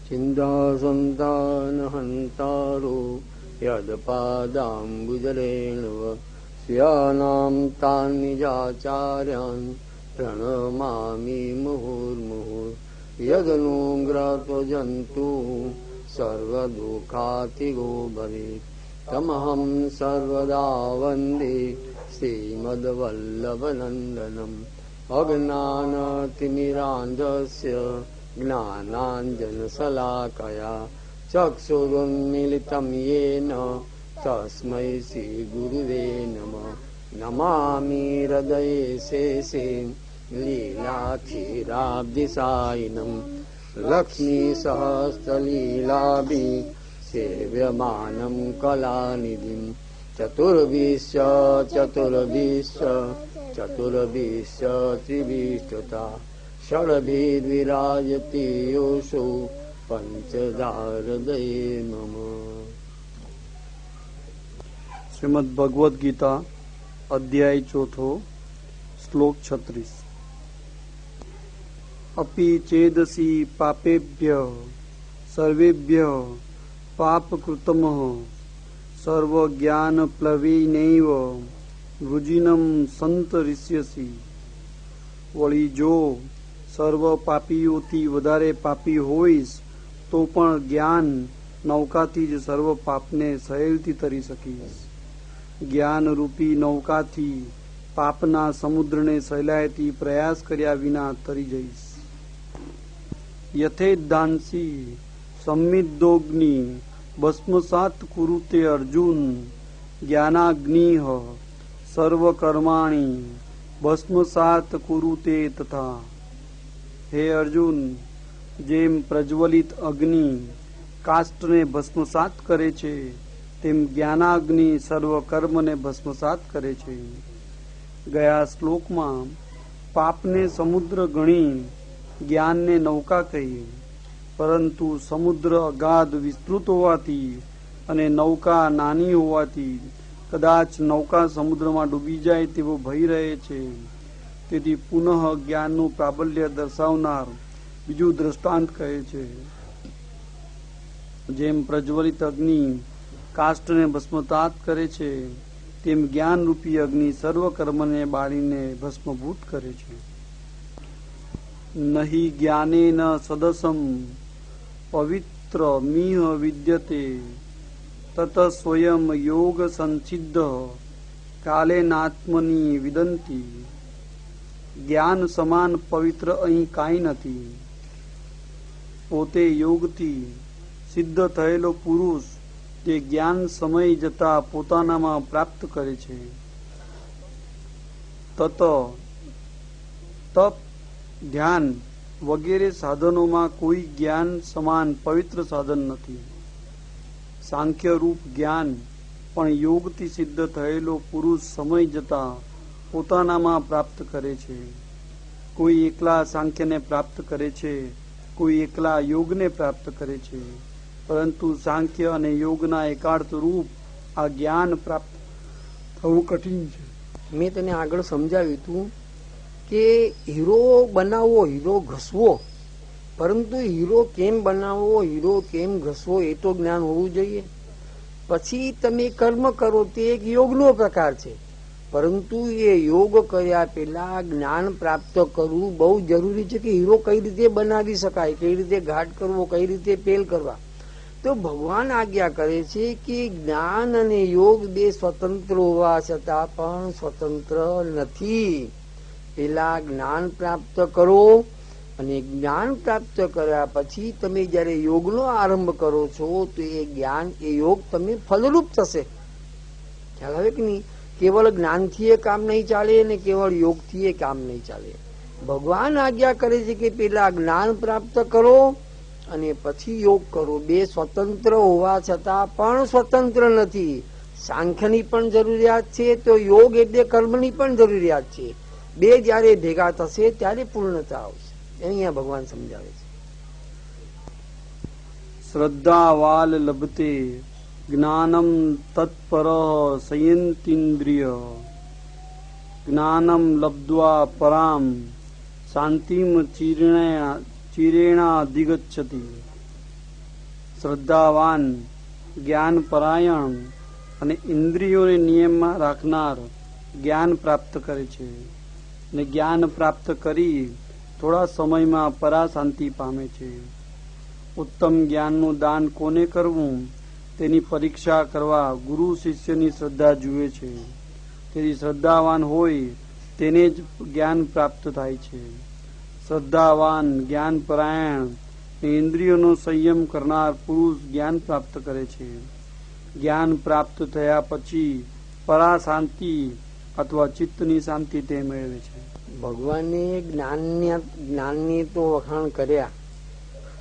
चिन्तासन्तान हन्तारो यदपादाम्बुजरेणव स्यानां तान् निजाचार्यान् प्रणमामि मुहुर्मुहुः यदनुग्रहत्वजन्तु सर्वदुःखातिगो भवेत् तमहं सर्वदा वन्दे श्रीमद्वल्लभनन्दनम् अज्ञानतिमिरान्धस्य ज्ञानाञ्जनशलाकया चक्षुरुन्मीलितं येन तस्मै श्रीगुरुवे नमः। नमामि हृदये शेषे लीलाक्षीराब्धिसायिनं लक्ष्मीसहस्रलीलाभिः सेव्यमानं कलानिधिं चतुर्भिश्च त्रिभिस्तथा षड्भिर्विराजति योऽसौ पंचधा हृदये मम। श्रीमद् भगवद गीता अध्याय 4 श्लोक 36। अपि चेदसि पापेभ्यः सर्वेभ्यः पापकृतमः सर्वज्ञानप्लवेनैव वृजिनं संतरिष्यसि। वળી જો સર્વ પાપીઓથી વધારે પાપી હોઈશ તો પણ જ્ઞાન નૌકાથી જ સર્વ પાપને સહેલથી તરી શકીશ। જ્ઞાનરૂપી નૌકાથી પાપના સમુદ્રને સહેલાઈથી પ્રયાસ કર્યા વિના તરી જઈશ। યથેદાંસી સંમિદ્ધોગ્નિ ભસ્મસાત કુરુતે અર્જુન જ્ઞાનાગ્નિઃ સર્વકર્માણિ ભસ્મસાત કુરુતે તથા। હે અર્જુન, જેમ પ્રજ્વલિત અગ્નિ કાષ્ઠને ભસ્મસાત કરે છે તેમ જ્ઞાનાગ્નિ સર્વ કર્મને ભસ્મસાત કરે છે। ગયા શ્લોકમાં પાપને સમુદ્ર ગણી જ્ઞાનને નૌકા કહી, પરંતુ સમુદ્ર અગાધ વિસ્તૃત હોવાથી અને નૌકા નાની હોવાથી કદાચ નૌકા સમુદ્રમાં ડૂબી જાય તેવો ભય રહે છે। તેથી પુનઃ જ્ઞાનનું પ્રાબલ્ય દર્શાવનાર બીજું દ્રષ્ટાંત કહે છે। જેમ પ્રજ્વલિત અગ્નિ કાષ્ઠને ભસ્મસાત કરે છે તેમ જ્ઞાનરૂપી અગ્નિ સર્વ કર્મને બાળીને ભસ્મભૂત કરે છે। નહિ જ્ઞાનેન સદસમ પવિત્ર મિહ વિદ્યતે તત સ્વયં યોગ સંસિદ્ધ કાલેનાત્મની વિદંતી। જ્ઞાન સમાન પવિત્ર અહીં કાંઈ નથી। પોતે યોગથી સિદ્ધ થયેલો પુરુષ તે જ્ઞાન સમય જતા પોતાનામાં પ્રાપ્ત કરે છે। તત તપ ધ્યાન વગેરે સાધનોમાં કોઈ જ્ઞાન સમાન પવિત્ર સાધન નથી। સાંખ્ય રૂપ જ્ઞાન પણ યોગથી સિદ્ધ થયેલો પુરુષ સમય જતા પોતાનામાં પ્રાપ્ત કરે છે। કોઈ એકલા સાંખ્યને પ્રાપ્ત કરે છે, કોઈ એકલા યોગને પ્રાપ્ત કરે છે, પરંતુ સાંખ્ય અને યોગના એકાર્થ રૂપ આ જ્ઞાન પ્રાપ્ત થવું કઠિન છે। મેં તને આગળ સમજાવ્યું હતું કે હીરો બનાવવો, હીરો ઘસવો, પરંતુ હીરો કેમ બનાવવો, હીરો કેમ ઘસવો એ તો જ્ઞાન હોવું જોઈએ। પછી તમે કર્મ કરો તે એક યોગનો પ્રકાર છે, પરંતુ એ યોગ કર્યા પહેલા જ્ઞાન પ્રાપ્ત કરવું બહુ જરૂરી છે કે હીરો કઈ રીતે બનાવી શકાય, કઈ રીતે ઘાટ કરવો, કઈ રીતે પેલ કરવા। તો ભગવાન આજ્ઞા કરે છે કે જ્ઞાન અને યોગ બે સ્વતંત્ર હોવા છતાં પણ સ્વતંત્ર નથી। પેલા જ્ઞાન પ્રાપ્ત કરો અને જ્ઞાન પ્રાપ્ત કર્યા પછી તમે જયારે યોગનો આરંભ કરો છો તો એ જ્ઞાન, એ યોગ તમે ફલરૂપ થશે। ખ્યાલ આવે કે નહીં? કેવળ જ્ઞાનથી એ કામ નહીં ચાલે અને કેવળ યોગથી એ કામ નહીં ચાલે। ભગવાન આજ્ઞા કરે છે કે પેલા જ્ઞાન પ્રાપ્ત કરો અને પછી યોગ કરો। બે સ્વતંત્ર હોવા છતાં પણ સ્વતંત્ર નથી। સાંખ્યની પણ જરૂરિયાત છે તો યોગ એટલે કર્મની પણ જરૂરિયાત છે। બે જયારે ભેગા થશે ત્યારે પૂર્ણતા આવશે। અહીંયા ભગવાન સમજાવે છે। શ્રદ્ધાવાલ લભતે જ્ઞાનમ તત્પર સંયંતીન્દ્રિય જ્ઞાનમ લબ્ધ્વા પરામ શાંતિમ ચિરેણાધિગચ્છતિ। શ્રદ્ધાવાન, જ્ઞાન પરાયણ અને ઇન્દ્રિયોને નિયમમાં રાખનાર જ્ઞાન પ્રાપ્ત કરે છે ને જ્ઞાન પ્રાપ્ત કરી થોડા સમયમાં પરાશાંતિ પામે છે. ઉત્તમ જ્ઞાનનું દાન કોને કરવું તેની પરીક્ષા કરવા ગુરુ શિષ્યની શ્રદ્ધા જુએ છે. તેથી શ્રદ્ધાવાન હોય તેને જ જ્ઞાન પ્રાપ્ત થાય છે. શ્રદ્ધાવાન, જ્ઞાન પરાયણ, ઇન્દ્રિયોનો સંયમ કરનાર પુરુષ જ્ઞાન પ્રાપ્ત કરે છે. જ્ઞાન પ્રાપ્ત થયા પછી પરાશાંતિ અથવા ચિત્તની શાંતિ તે મેળવે છે. ભગવાને જ્ઞાનની તો વખાણ કર્યા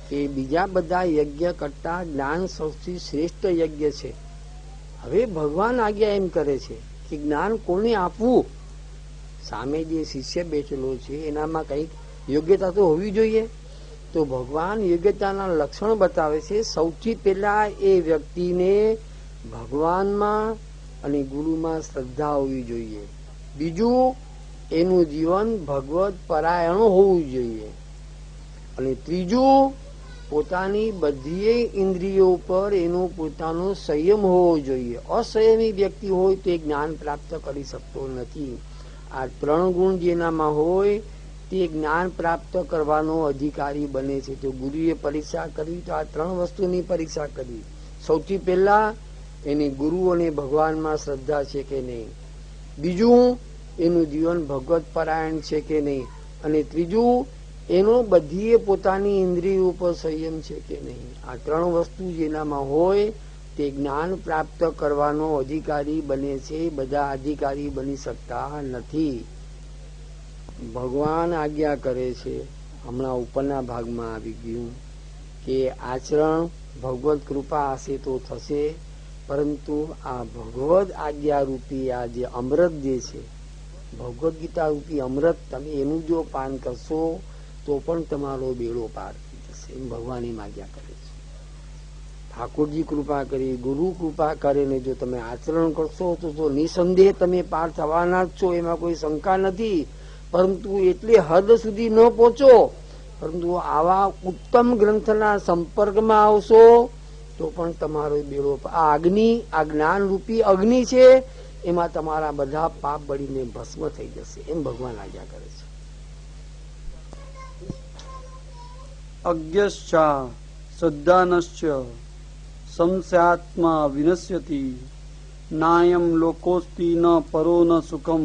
કે બીજા બધા યજ્ઞ કરતા જ્ઞાન સૌથી શ્રેષ્ઠ યજ્ઞ છે. હવે ભગવાન આજ્ઞા એમ કરે છે કે જ્ઞાન કોને આપવું? સામે જે શિષ્ય બેઠેલો છે એનામાં કઈક યોગ્યતા તો હોવી જોઈએ. તો ભગવાન યોગ્યતાના લક્ષણ બતાવે છે. સૌથી પહેલા એ વ્યક્તિને ભગવાનમાં અને ગુરુમાં શ્રદ્ધા હોવી જોઈએ. બીજું, એનું જીવન ભગવત પરાયણ હોવું જોઈએ. અને ત્રીજું, પોતાની બધી ઇન્દ્રિયો પર એનો પોતાનો સંયમ હોવો જોઈએ. અસંયમી વ્યક્તિ હોય તો જ્ઞાન પ્રાપ્ત કરી શકતો નથી. આ 3 ગુણ જેનામાં હોય તે જ્ઞાન પ્રાપ્ત કરવાનો અધિકારી બને છે. તો ગુરુએ પરીક્ષા કરી તો આ 3 વસ્તુની પરીક્ષા કરી. સૌથી પહેલા એની ગુરુ અને ભગવાનમાં શ્રદ્ધા છે કે નહીં. બીજું, એનું જીવન ભગવત પરાયણ છે કે નહીં. અને ત્રીજું, એનો બધી પોતાની ઇન્દ્રિયો ઉપર સંયમ છે કે નહીં. આ 3 વસ્તુ જેનામાં હોય તે જ્ઞાન પ્રાપ્ત કરવાનો અધિકારી બને છે. બધા અધિકારી બની શકતા નથી. ભગવાન આજ્ઞા કરે છે, હમણાં ઉપરના ભાગમાં આવી ગયું કે આચરણ ભગવત કૃપા હશે તો થશે. પરંતુ આ ભગવદ આજ્ઞા રૂપી આ જે અમૃત જે છે, ભગવદ્ ગીતા રૂપી અમૃત, તમે એનું જો પાન કરશો તો પણ તમારો બેડો પાર થઈ જશે. એમ ભગવાન એમ આજ્ઞા કરે છે. ઠાકોરજી કૃપા કરી, ગુરુ કૃપા કરીને જો તમે આચરણ કરશો તો નિસંદેહ તમે પાર થવાના જ છો. એમાં કોઈ શંકા નથી. પરંતુ એટલે હદ સુધી ન પહોંચો. પરંતુ આવા ઉત્તમ ગ્રંથના સંપર્કમાં આવશો તો પણ તમારો બેડો, આ અગ્નિ, આ જ્ઞાન રૂપી અગ્નિ છે, એમાં તમારા બધા પાપ બળીને ભસ્મ થઈ જશે. એમ ભગવાન આજ્ઞા કરે છે. અજ્ઞશ્ચા શ્રદ્ધાનશ્ચ સંશયાત્મા વિનશ્યતિ નાયમ લોકોસ્તિ ન પરો ન સુખમ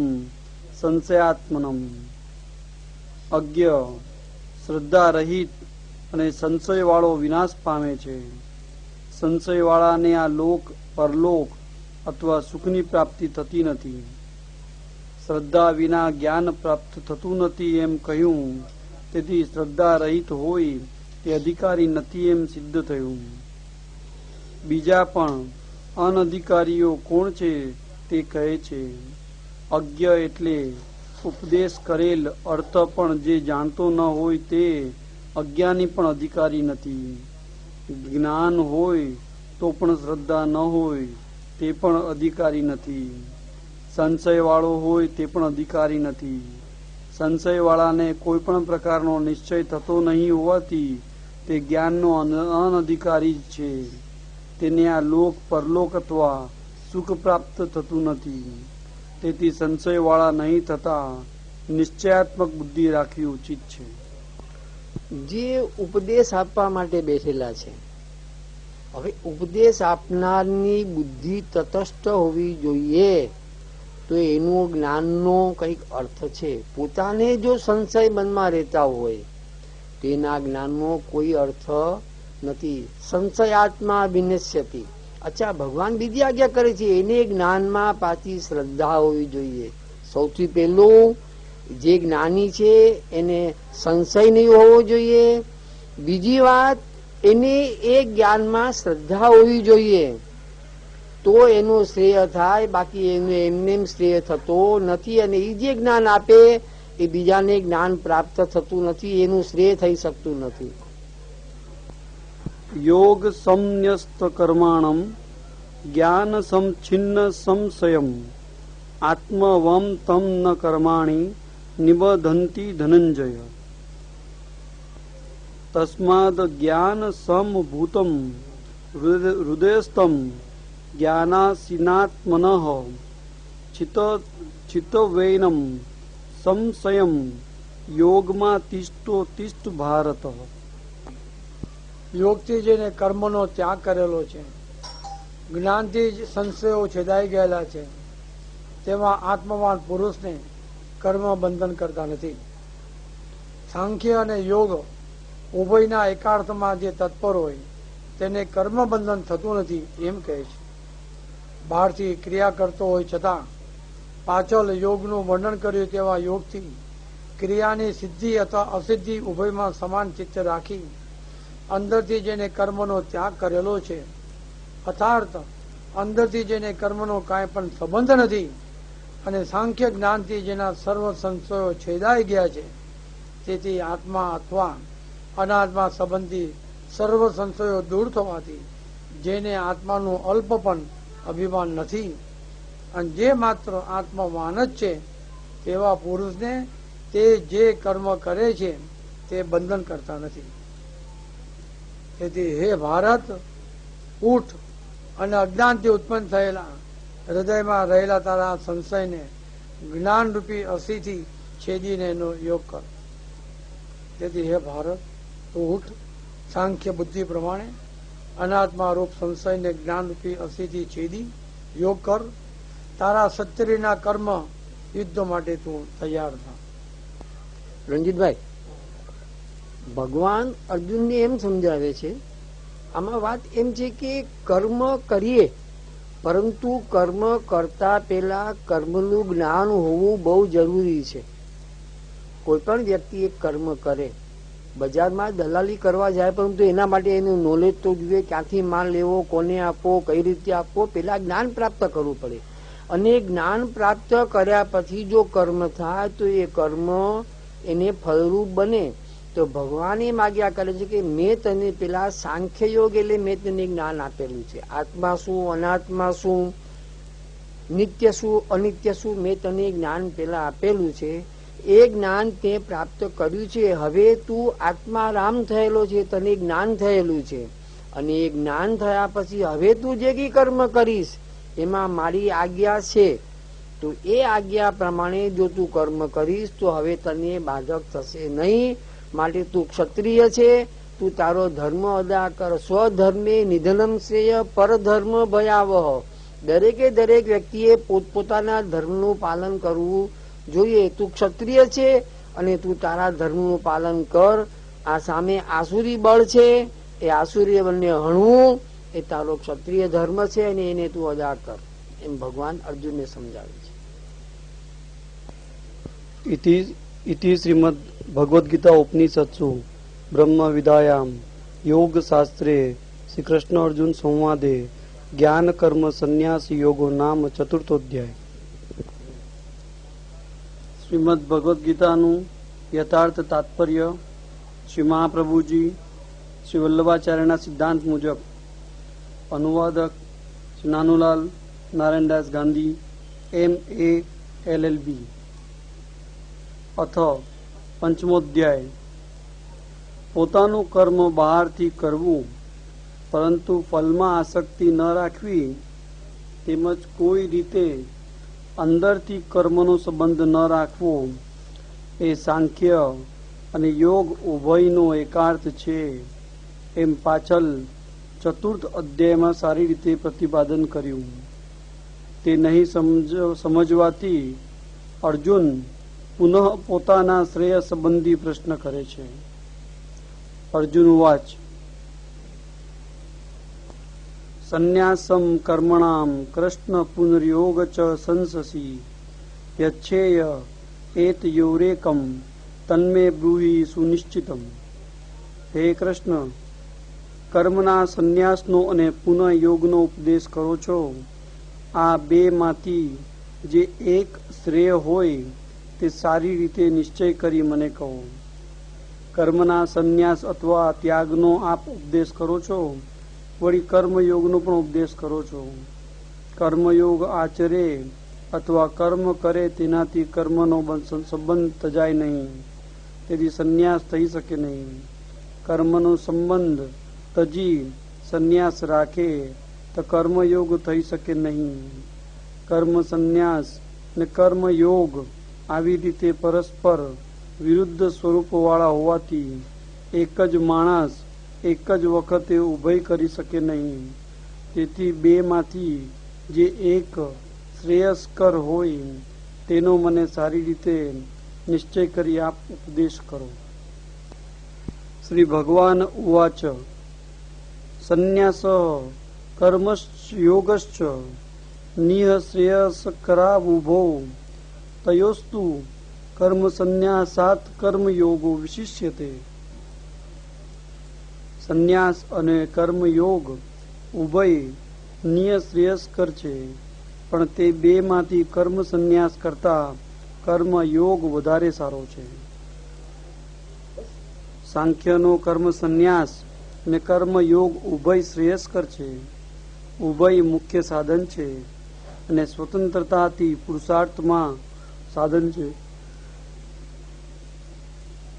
સંશયાત્મનમ. અજ્ઞ, શ્રદ્ધા રહિત અને સંશય વાળો વિનાશ પામે છે. સંશય વાળાને આ લોક, પરલોક અથવા સુખની પ્રાપ્તિ થતી નથી. શ્રદ્ધા વિના જ્ઞાન પ્રાપ્ત થતું નથી એમ કહ્યું. તેથી શ્રદ્ધા રહિત હોય તે અધિકારી નથી એમ સિદ્ધ થયું. બીજા પણ અનધિકારીઓ કોણ છે તે કહે છે. અજ્ઞ એટલે ઉપદેશ કરેલ અર્થ પણ જે જાણતો ન હોય તે અજ્ઞાની પણ અધિકારી નથી. જ્ઞાન હોય તો પણ શ્રદ્ધા ન હોય તે પણ અધિકારી નથી. સંશય વાળો હોય તે પણ અધિકારી નથી. સંશય વાળાને કોઈ પણ પ્રકારનો નિશ્ચય થતો નહીં હોવાથી તે જ્ઞાનનો અનધિકારી જ છે. તેને આ લોક, પરલોક અથવા સુખ પ્રાપ્ત થતું નથી. તેથી સંશય વાળા નહીં થતા નિશ્ચયાત્મક બુદ્ધિ રાખવી ઉચિત છે. જે ઉપદેશ આપવા માટે બેઠેલા છે, હવે ઉપદેશ આપનારની બુદ્ધિ તટસ્થ હોવી જોઈએ. તો એનું જ્ઞાનનો કંઈક અર્થ છે. પોતાને જો સંશય મનમાં રહેતા હોય તેના જ્ઞાનનો કોઈ અર્થ નથી. સંશયાત્મા વિનશ્યતિ. અચ્છા, ભગવાન બીજી આજ્ઞા કરે છે, એને જ્ઞાનમાં પાછી શ્રદ્ધા હોવી જોઈએ. સૌથી પહેલું જે જ્ઞાની છે એને સંશય નહીં હોવો જોઈએ. બીજી વાત, એને એ જ્ઞાનમાં શ્રદ્ધા હોવી જોઈએ તો એનું શ્રેય થાય. બાકી એનું એમને શ્રેય થતો નથી. અને એ જે જ્ઞાન આપે એ બીજાને જ્ઞાન પ્રાપ્ત થતું નથી, એનું શ્રેય થઈ શકતું નથી. યોગ સંન્યસ્ત કર્માણમ જ્ઞાન સમછિન્ન સંશયમ આત્મવમ તમ ન કર્માણી નિબધંતિ ધનંજય. તસ્માદ જ્ઞાન સમભૂતમ હૃદયસ્થમ જ્ઞાનાસીનાત્મનઃ ચિત્તવૈનમ સંશયમ યોગમાં તિષ્ઠ ભારત. યોગથી જેને કર્મનો ત્યાગ કરેલો છે, જ્ઞાનથી જ સંશયો છેદાઈ ગયેલા છે, તેમાં આત્મવાન પુરુષને કર્મ બંધન કરતા નથી. સાંખ્ય અને યોગ ઉભયના એકાર્થમાં જે તત્પર હોય તેને કર્મ બંધન થતું નથી એમ કહે છે. બહારથી ક્રિયા કરતો હોય છતાં પાછળ યોગનું વર્ણન કર્યું તેવા યોગથી ક્રિયાની સિદ્ધિ અથવા અસિદ્ધિ ઉભયમાં સમાન ચિત્ત રાખી અંદરથી જેને કર્મનો ત્યાગ કરેલો છે, અર્થાત અંદરથી જેને કર્મનો કાંઈ પણ સંબંધ નથી અને સાંખ્ય જ્ઞાનથી જેના સર્વ સંશયો છેદાઈ ગયા છે, તેથી આત્મા અથવા અનાત્મા સંબંધી સર્વ સંશયો દૂર થવાથી જેને આત્માનું અલ્પ પણ અભિમાન નથી અને જે માત્ર આત્મવાન જ છે તેવા પુરુષને તે જે કર્મ કરે છે તે બંધન કરતા નથી. તેથી હે ભારત, ઉઠ અને અજ્ઞાનથી ઉત્પન્ન થયેલા હૃદયમાં રહેલા તારા સંશયને જ્ઞાનરૂપી અસ્થિથી છેદીને એનો યોગ કર. તેથી હે ભારત, તું ઉઠ, સાંખ્ય બુદ્ધિ પ્રમાણે અનાત્મા રૂપ સંશયને જ્ઞાનરૂપી અસ્થિથી છેદી યોગ કર. તારા સત્તરીના કર્મ યુદ્ધ માટે તું તૈયાર થા. રણજીતભાઈ, ભગવાન અર્જુનને એમ સમજાવે છે, આમાં વાત એમ છે કે કર્મ કરીએ, પરંતુ કર્મ કરતા પહેલા કર્મનું જ્ઞાન હોવું બહુ જરૂરી છે. કોઈ પણ વ્યક્તિ એક કર્મ કરે, બજારમાં દલાલી કરવા જાય, પરંતુ એના માટે એનું નોલેજ તો જોઈએ, ક્યાંથી માલ લેવો, કોને આપવો, કઈ રીતે આપવો, પેલા જ્ઞાન પ્રાપ્ત કરવું પડે. અને જ્ઞાન પ્રાપ્ત કર્યા પછી જો કર્મ થાય તો એ કર્મ એને ફળરૂપ બને. તો ભગવાન એમ આજ્ઞા કરે છે કે મેં તને પેલા સાંખ્ય યોગ એટલે મેં તને જ્ઞાન આપેલું છે. આત્મા શું, અનાત્મા શું, નિત્ય શું, અનિત્ય શું, મેં તને જ્ઞાન પેલા આપેલું છે. એ જ્ઞાન તે પ્રાપ્ત કર્યું છે. હવે તું આત્મારામ થયેલો છે, તને જ્ઞાન થયેલું છે. અને એ જ્ઞાન થયા પછી હવે તું જે કઈ કર્મ કરીશ એમાં મારી આજ્ઞા છે. તો એ આજ્ઞા પ્રમાણે જો તું કર્મ કરીશ તો હવે તને બાધક થશે નહીં. માટે તું ક્ષત્રિય છે, તું તારો ધર્મ અદા કર. સ્વધર્મે નિધનમ શ્રેય પરધર્મ ભયાવહ. દરેકે દરેક વ્યક્તિએ પોતપોતાના ધર્મનું પાલન કરવું જોઈએ. તું ક્ષત્રિય છે અને તું તારા ધર્મનું પાલન કર. આ સામે આસુરી બળ છે, એ આસુરી બળને હણવું એ તારો ક્ષત્રિય ધર્મ છે અને એને તું અદા કર, એમ ભગવાન અર્જુનને સમજાવે છે. ઇતિ શ્રીમદ ભગવદ ગીતા ઉપનિષત્સુ બ્રહ્મ વિદાયામ યોગ શાસ્ત્રે શ્રી કૃષ્ણ અર્જુન સંવાદે જ્ઞાન કર્મ સંન્યાસ યોગો નામ ચતુર્થોધ્યાય. શ્રીમદ ભગવદ ગીતાનું યથાર્થ તાત્પર્ય શ્રી મહાપ્રભુજી શ્રી વલ્લભાચાર્યના સિદ્ધાંત મુજબ, અનુવાદક શ્રી નાનુલાલ નારાયણદાસ ગાંધી MA LLB. અથ પંચમોધ્યાય. પોતાનું કર્મ બહારથી કરવું પરંતુ ફલમાં આસક્તિ ન રાખવી, તેમજ કોઈ રીતે અંદરથી કર્મનો સંબંધ ન રાખવો, એ સાંખ્ય અને યોગ ઉભયનો એકાર્થ છે, એમ પાછળ ચતુર્થ અધ્યાયમાં સારી રીતે પ્રતિપાદન કર્યું. તે નહીં સમજવાથી અર્જુન પુનઃ પોતાના શ્રેય સંબંધી પ્રશ્ન કરે છે. અર્જુન વાચ: સંન્યાસમ કર્મણામ કૃષ્ણ પુનર્યોગ ચ સંસસી યચ્છેય એત યોરેકમ તન્મે બ્રૂહિ સુનિશ્ચિતમ. હે કૃષ્ણ, કર્મના સંન્યાસનો અને પુનઃ યોગનો ઉપદેશ કરો છો. આ બે માંથી જે એક શ્રેય હોય તે સારી રીતે નિશ્ચય કરી મને કહો. કર્મના સંન્યાસ અથવા ત્યાગનો આપ ઉપદેશ કરો છો, વળી કર્મયોગનો પણ ઉપદેશ કરો છો. કર્મયોગ આચરે અથવા કર્મ કરે તેનાથી કર્મનો સંબંધ તજાય નહીં, તેથી સંન્યાસ થઈ શકે નહીં. કર્મનો સંબંધ તજી સંન્યાસ રાખે તો કર્મયોગ થઈ શકે નહીં. કર્મ સંન્યાસ ને કર્મયોગ આવી રીતે પરસ્પર વિરુદ્ધ સ્વરૂપવાળા હોવાથી એક જ માણસ એક જ વખતે ઉભય કરી શકે નહીં. તેથી બેમાંથી જે એક શ્રેયસ્કર હોય તેનો મને સારી રીતે નિશ્ચય કરી આપ ઉપદેશ કરો. શ્રી ભગવાન ઉવાચ સંન્યાસ કર્મયોગશ્ચ નિહ શ્રેયસ્કરાવુભો તયોસ્તુ કર્મ સંન્યાસાત કર્મયોગો વિશિષ્યતે. સંન્યાસ અને કર્મયોગ ઉભય નિય શ્રેયસ્કર છે, પણ તે બેમાંથી કર્મ સંન્યાસ કરતા કર્મયોગ વધારે સારો છે. સાંખ્યનો કર્મ સંન્યાસ અને કર્મયોગ ઉભય શ્રેયસ્કર છે. ઉભય મુખ્ય સાધન છે અને સ્વતંત્રતાથી પુરુષાર્થમાં સાધન છે.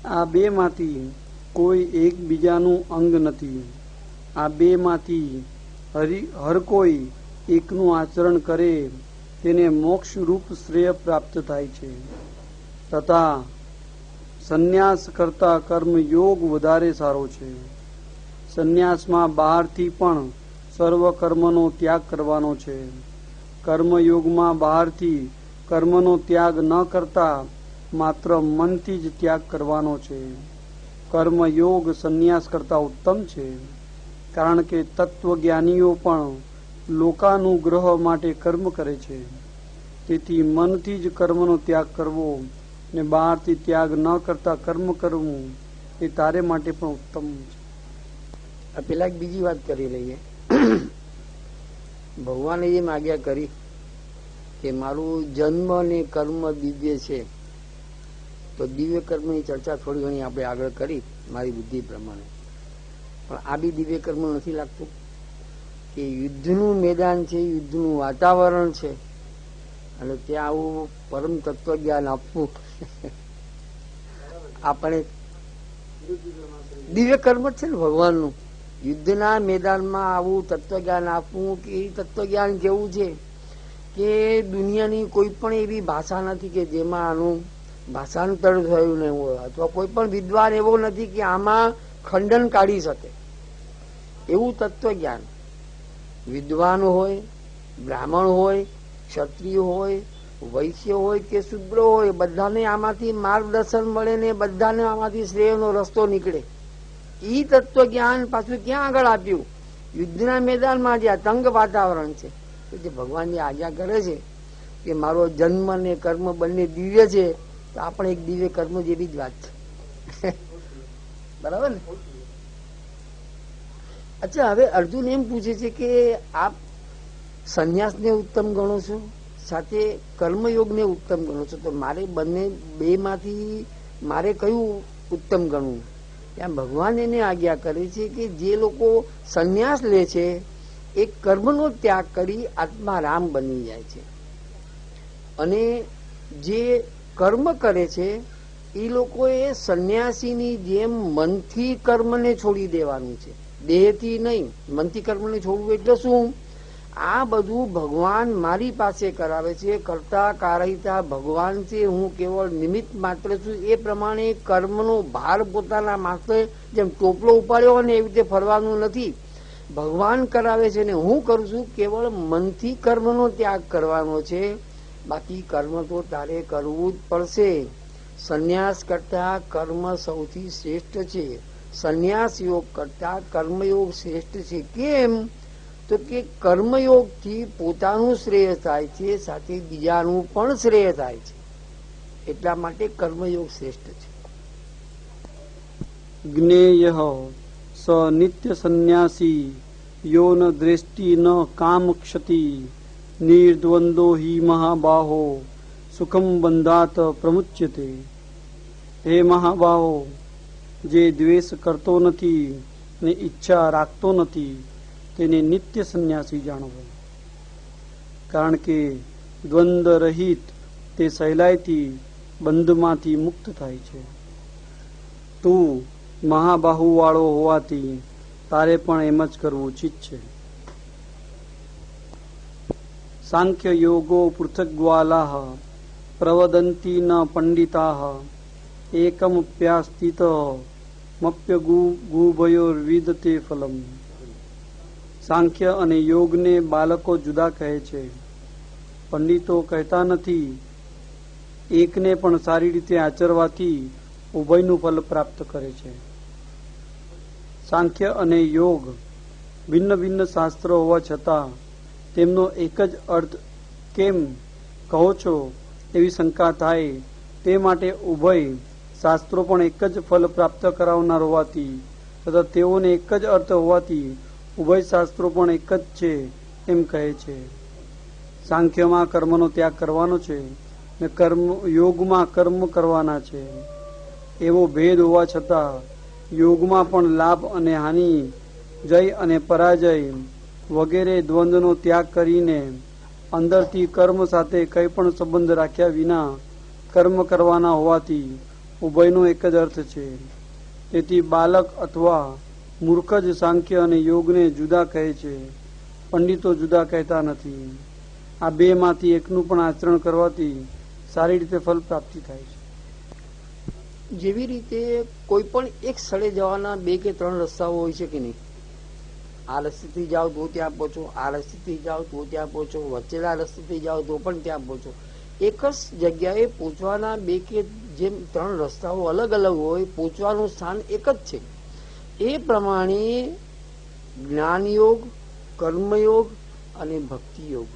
આ બેમાંથી કોઈ એકબીજાનું અંગ નથી. આ બેમાંથી હર કોઈ એકનું આચરણ કરે તેને મોક્ષ રૂપ શ્રેય પ્રાપ્ત થાય છે. તથા સંન્યાસ કરતા કર્મયોગ વધારે સારો છે. સંન્યાસમાં બહારથી પણ સર્વ કર્મનો ત્યાગ કરવાનો છે. કર્મયોગમાં બહારથી કર્મનો ત્યાગ ન કરતા માત્ર મનથી જ ત્યાગ કરવાનો છે. કર્મયોગ સંન્યાસ કરતા ઉત્તમ છે, કારણ કે તત્વજ્ઞાનીઓ પણ લોકાનુગ્રહ માટે કર્મ કરે છે. તેથી મનથી જ કર્મનો ત્યાગ કરવો ને બહારથી ત્યાગ ન કરતા કર્મ કરવું એ તારે માટે પણ ઉત્તમ છે. પેલા એક બીજી વાત કરી લઈએ. ભગવાને એમ આજ્ઞા કરી કે મારું જન્મ ને કર્મ દિવ્ય છે, તો દિવ્ય કર્મની ચર્ચા થોડી ઘણી આપણે આગળ કરી મારી બુદ્ધિ પ્રમાણે. પણ આ બી દિવ્ય કર્મ નથી લાગતું કે યુદ્ધનું મેદાન છે, યુદ્ધનું વાતાવરણ છે, અને ત્યાં આવું પરમ તત્વજ્ઞાન આપવું આપણે દિવ્ય કર્મ જ છે ને ભગવાનનું. યુદ્ધના મેદાનમાં આવું તત્વજ્ઞાન આપવું કે એ તત્વજ્ઞાન કેવું છે કે દુનિયાની કોઈ પણ એવી ભાષા નથી કે જેમાં આનું ભાષાંતર થયું નહીં હોય, અથવા કોઈ પણ વિદ્વાન એવો નથી કે આમાં ખંડન કાઢી શકે એવું તત્વજ્ઞાન. વિદ્વાન હોય, બ્રાહ્મણ હોય, ક્ષત્રિય હોય, વૈશ્ય હોય કે શુદ્ર હોય, બધાને આમાંથી માર્ગદર્શન મળે ને બધાને આમાંથી શ્રેયનો રસ્તો નીકળે. ઈ તત્વજ્ઞાન પાછું ક્યાં આગળ આપ્યું? યુદ્ધના મેદાનમાં જે તંગ વાતાવરણ છે, જે ભગવાન જે આજ્ઞા કરે છે કે મારો જન્મ ને કર્મ બંને દિવ્ય છે, તો આપણે એક દિવ્ય કર્મ જેવી જ વાત છે. બરાબર ને? અચ્છા, હવે અર્જુન એમ પૂછે છે કે આપ સંન્યાસને ઉત્તમ ગણો છો, સાથે કર્મયોગને ઉત્તમ ગણો છો, તો મારે બંને બે માંથી મારે કયું ઉત્તમ ગણવું? ત્યાં ભગવાન એને આજ્ઞા કરે છે કે જે લોકો સંન્યાસ લે છે એ કર્મનો ત્યાગ કરી આત્મારામ બની જાય છે, અને જે કર્મ કરે છે એ લોકોએ સંન્યાસીની જેમ મનથી કર્મને છોડી દેવાનું છે, દેહથી નહીં. મનથી કર્મને છોડવું એટલે શું? આ બધું ભગવાન મારી પાસે કરાવે છે, કરતા કારયિતા ભગવાન છે, હું કેવળ નિમિત્ત માત્ર છું. એ પ્રમાણે કર્મનો ભાર પોતાના માથે જેમ ટોપલો ઉપાડ્યો હોય ને એવી રીતે ફરવાનું નથી. ભગવાન કરાવે છે ને હું કરું છું. કેવળ મનથી કર્મનો ત્યાગ કરવાનો છે, બાકી કર્મ તો તારે કરવું જ પડશે. સંન્યાસ કરતા કર્મ સૌથી શ્રેષ્ઠ છે. સંન્યાસ યોગ કરતા કર્મયોગ શ્રેષ્ઠ છે. કેમ? તો કે કર્મયોગથી પોતાનું શ્રેય થાય છે, સાથે બીજાનું પણ શ્રેય થાય છે. એટલા માટે કર્મયોગ શ્રેષ્ઠ છે. જ્ઞેય સ નિત્ય સંન્યાસી યો ન દ્રેષ્ટિ ન કામ ક્ષતિ નિર્દ્વંદો હિ મહાબાહો સુખમ બંધાત પ્રમુચ્યતે. હે મહાબાહો, જે દ્વેષ કરતો નથી ને ઈચ્છા રાખતો નથી તેને નિત્ય સંન્યાસી જાણવો, કારણ કે દ્વંદ રહિત તે સહેલાઈથી બંધમાંથી મુક્ત થાય છે. તું મહાબાહુ વાળો હોવાથી તારે પણ એમ જ કરવું ઉચિત છે. સાંખ્ય યોગો પૃથગ્વાલાહ પ્રવદંતી ન પંડિતાહ એકમપ્યાસ્તિત મપ્ય ગુભયોર્વિદતે ફલમ. સાંખ્ય અને યોગને બાળકો જુદા કહે છે, પંડિતો કહેતા નથી. એકને પણ સારી રીતે આચરવાથી ઉભયનું ફલ પ્રાપ્ત કરે છે. સાંખ્ય અને યોગ ભિન્ન ભિન્ન શાસ્ત્રો હોવા છતાં તેમનો એક જ અર્થ કેમ કહો છો એવી શંકા થાય. તે માટે ઉભય શાસ્ત્રો પણ એક જ ફલ પ્રાપ્ત કરાવનાર હોવાથી તથા તેઓને એક જ અર્થ હોવાથી ઉભય શાસ્ત્રો પણ એક જ છે એમ કહે છે. સાંખ્યમાં કર્મનો ત્યાગ કરવાનો છે ને યોગમાં કર્મ કરવાના છે. એવો ભેદ હોવા છતાં યોગમાં પણ લાભ અને હાનિ, જય અને પરાજય વગેરે દ્વંદ્વનો ત્યાગ કરીને અંદરથી કર્મ સાથે કંઈ પણ સંબંધ રાખ્યા વિના કર્મ કરવાના હોવાથી ઉભયનો એક જ અર્થ છે. તેથી બાલક અથવા મૂર્ખ જ સાંખ્ય અને યોગને જુદા કહે છે, પંડિતો જુદા કહેતા નથી. આ બે માંથી એકનું પણ આચરણ કરવાથી સારી રીતે ફલ પ્રાપ્તિ થાય છે. જેવી રીતે કોઈ પણ એક સ્થળે જવાના 2 કે 3 રસ્તાઓ હોય છે કે નહીં. આ રસ્તેથી જાઓ તો ત્યાં પહોંચો, આ રસ્તેથી જાઓ તો ત્યાં પહોંચો, વચ્ચેના રસ્તેથી જાઓ તો પણ ત્યાં પહોંચો. એક જ જગ્યાએ પહોંચવાના 2 કે જેમ 3 રસ્તાઓ અલગ અલગ હોય, પહોંચવાનું સ્થાન એક જ છે. એ પ્રમાણે જ્ઞાનયોગ, કર્મયોગ અને ભક્તિયોગ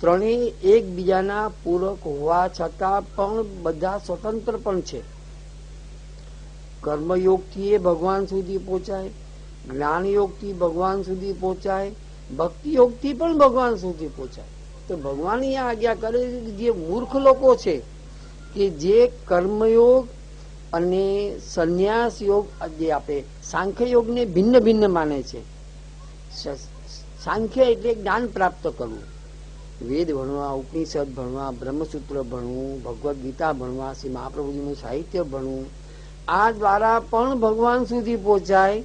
ત્રણેય એકબીજાના પૂરક હોવા છતાં પણ બધા સ્વતંત્ર પણ છે. કર્મયોગથી એ ભગવાન સુધી પહોંચાય, જ્ઞાનયોગથી ભગવાન સુધી પહોંચાય, ભક્તિયોગથી પણ ભગવાન સુધી પહોંચાય. તો ભગવાન અહીંયા આજ્ઞા કરે છે કે જે મૂર્ખ લોકો છે કે જે કર્મયોગ અને સંન્યાસ યોગ જે આપે સાંખ્ય યોગને ભિન્ન ભિન્ન માને છે. સાંખ્ય એટલે જ્ઞાન પ્રાપ્ત કરવું, વેદ ભણવા, ઉપનિષદ ભણવા, બ્રહ્મસૂત્ર ભણવું, ભગવદ્ ગીતા ભણવા, શ્રી મહાપ્રભુજીનું સાહિત્ય ભણવું, આ દ્વારા પણ ભગવાન સુધી પહોંચાય.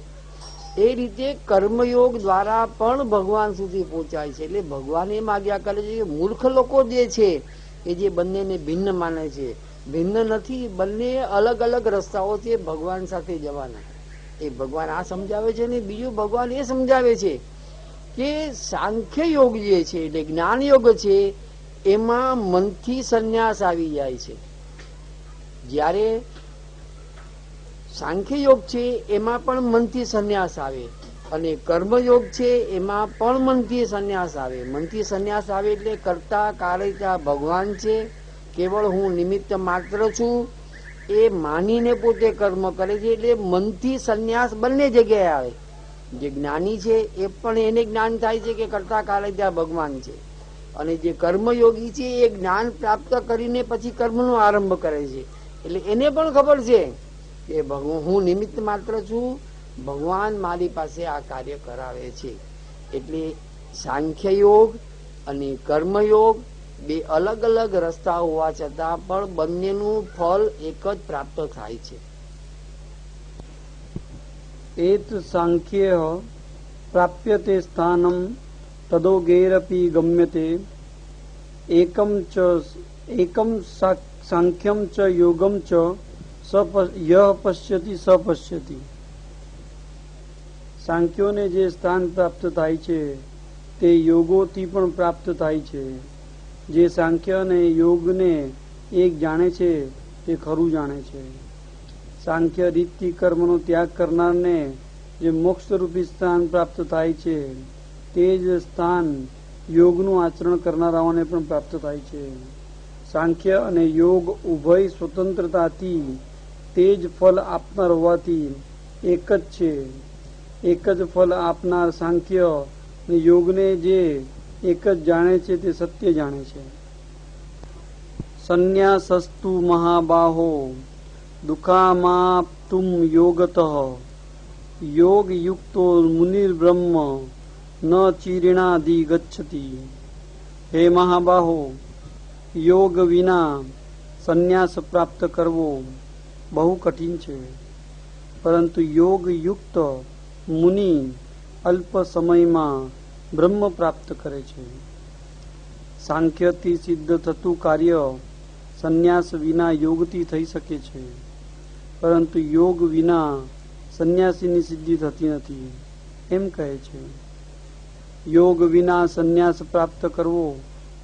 એ રીતે કર્મયોગ દ્વારા પણ ભગવાન સુધી પહોંચાય છે. એટલે ભગવાન એમ આજ્ઞા કરે છે કે મૂર્ખ લોકો જે છે કે જે બંનેને ભિન્ન માને છે, ભિન્ન નથી, બંને અલગ અલગ રસ્તાઓ છે ભગવાન સાથે જવાના. એ ભગવાન આ સમજાવે છે ને બીજું ભગવાન એ સમજાવે છે કે સાંખ્ય યોગ જે છે એટલે જ્ઞાન યોગ છે એમાં મનથી સંન્યાસ આવી જાય છે. જ્યારે સાંખ્ય યોગ છે એમાં પણ મનથી સંન્યાસ આવે અને કર્મયોગ છે એમાં પણ મનથી સંન્યાસ આવે. મનથી સંન્યાસ આવે એટલે કરતા કારયતા ભગવાન છે, કેવળ હું નિમિત્ત માત્ર છું એ માનીને પોતે કર્મ કરે છે. એટલે મનથી સંન્યાસ બંને જગ્યાએ આવે. જે જ્ઞાની છે એ પણ એને જ્ઞાન થાય છે કે કરતા કારયતા ભગવાન છે, અને જે કર્મયોગી છે એ જ્ઞાન પ્રાપ્ત કરીને પછી કર્મનો આરંભ કરે છે. એટલે એને પણ ખબર છે કે હું નિમિત્ત માત્ર છું, ભગવાન મારી પાસે આ કાર્ય કરાવે છે. એટલે સાંખ્ય યોગ અને કર્મયોગ બે અલગ અલગ રસ્તા હોવા છતાં પણ બંનેનું ફળ એક જ પ્રાપ્ત થાય છે. એત સાંખ્ય પ્રાપ્યતે સ્થાનમ તદોગેરપી ગમ્યતે એકમ સાંખ્યમ ચ યોગમ ચ યહ પશ્યતિ સ પશ્યતિ. સાંખ્યોને જે સ્થાન પ્રાપ્ત થાય છે તે યોગોથી પણ પ્રાપ્ત થાય છે. જે સાંખ્ય અને યોગને એક જાણે છે તે ખરું જાણે છે. સાંખ્ય રીતથી કર્મનો ત્યાગ કરનારને જે મોક્ષરૂપી સ્થાન પ્રાપ્ત થાય છે તે જ સ્થાન યોગનું આચરણ કરનારાઓને પણ પ્રાપ્ત થાય છે. સાંખ્ય અને યોગ ઉભય સ્વતંત્રતાથી તે જ ફલ આપનાર હોવાથી એક જ છે. એક જ ફલ આપનાર સાંખ્ય અને યોગને જે એક જ જાણે છે તે સત્ય જાણે છે. સંન્યાસસ્તુ મહાબાહો દુઃખામાપ્તુમ યોગતઃ યોગ યુક્તો મુનિર્બ્રહ્મ ન ચીરણાદિ ગચ્છતિ. હે મહાબાહો, યોગ વિના સંન્યાસ પ્રાપ્ત કરવો બહુ કઠિન છે, પરંતુ યોગ યુક્ત મુનિ અલ્પ સમયમાં બ્રહ્મ પ્રાપ્ત કરે છે. સાંખ્યથી સિદ્ધ થતું કાર્ય સંન્યાસ વિના યોગથી થઈ શકે છે, પરંતુ યોગ વિના સંન્યાસીની સિદ્ધિ થતી નથી એમ કહે છે. યોગ વિના સંન્યાસ પ્રાપ્ત કરવો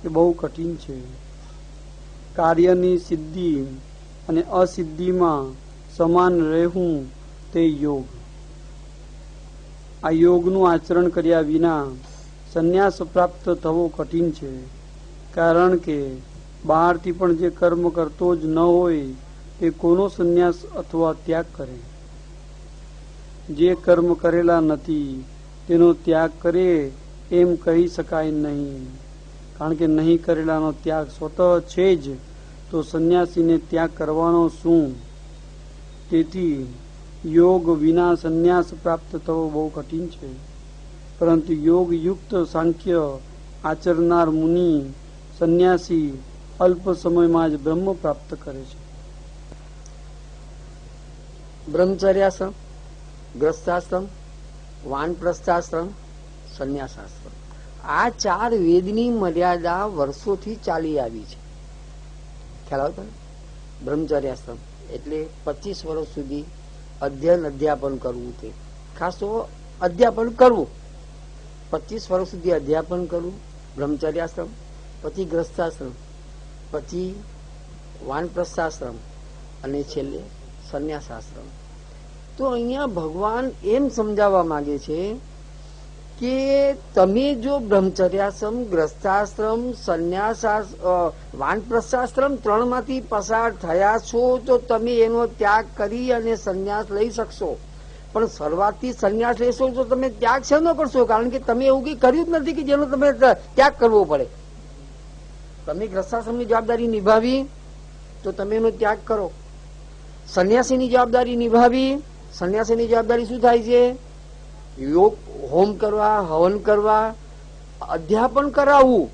એ બહુ કઠિન છે. કાર્યની સિદ્ધિ અને અસિદ્ધિમાં સમાન રહેવું તે યોગ. આ યોગનું આચરણ કર્યા વિના સંન્યાસ પ્રાપ્ત થવો કઠિન છે, કારણ કે બહારથી પણ જે કર્મ કરતો જ ન હોય તે કોનો સંન્યાસ અથવા ત્યાગ કરે? જે કર્મ કરેલા નથી તેનો ત્યાગ કરે એમ કહી શકાય નહીં, કારણ કે નહીં કરેલાનો ત્યાગ સ્વતઃ છે જ, તો સંન્યાસીને ત્યાગ કરવાનો શું? તેથી યોગ વિના સંન્યાસ પ્રાપ્ત થવો બહુ કઠિન છે, પરંતુ યોગ યુક્ત સાંખ્ય આચરનાર મુનિ સંન્યાસી અલ્પ સમયમાં જ બ્રહ્મ પ્રાપ્ત કરે છે. બ્રહ્મચર્યાશ્રમ, ગ્રસ્તાશ્રમ, વાનપ્રસ્થાશ્રમ, સંન્યાસાશ્રમ, આ 4 વેદની મર્યાદા વર્ષોથી ચાલી આવી છે. ખ્યાલ આવતો ને? બ્રહ્મચર્યાશ્રમ એટલે 25 વર્ષ સુધી અધ્યયન અધ્યાપન કરવું. તે ખાસ તો અધ્યાપન કરવું, 25 વર્ષ સુધી અધ્યાપન કરવું, બ્રહ્મચર્યાશ્રમ, પછી ગ્રસ્તાશ્રમ, પછી વાનપ્રસ્થાશ્રમ અને છેલ્લે સંન્યાસાશ્રમ. તો અહીંયા ભગવાન એમ સમજાવવા માંગે છે કે તમે જો બ્રહ્મચર્યાશ્રમ, ગ્રસ્તાશ્રમ, વાનપ્રસ્થાશ્રમ 3 માંથી પસાર થયા છો તો તમે એનો ત્યાગ કરી અને સંન્યાસ લઈ શકશો. પણ શરૂઆતથી સંન્યાસ લેશો તો તમે ત્યાગ શેનો કરશો? કારણ કે તમે એવું કઈ કર્યું જ નથી કે જેનો તમે ત્યાગ કરવો પડે. તમે ગ્રસ્તાશ્રમની જવાબદારી નિભાવી તો તમે એનો ત્યાગ કરો. સંન્યાસીની જવાબદારી નિભાવી, સંન્યાસીની જવાબદારી શું થાય છે? યોગ, હોમ કરવા, હવન કરવા, અધ્યાપન કરાવવું.